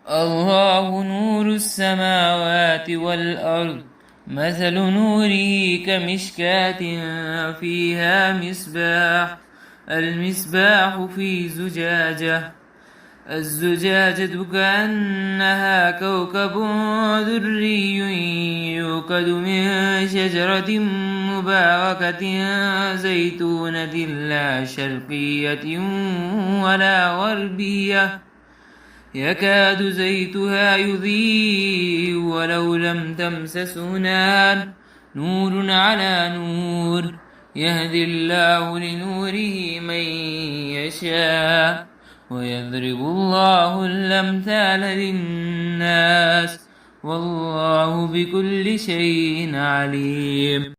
الله نور السماوات والأرض. مثل نوره كمشكاة فيها مصباح. المصباح في زجاجة. الزجاجة كأنها كوكب دري يوقد من شجرة مباركة زيتونة لا شرقية ولا غربية يكاد زيتها يضيء ولو لم تمسسه نار. نور على نور يهدي الله لنوره من يشاء ويضرب الله الأمثال للناس والله بكل شيء عليم.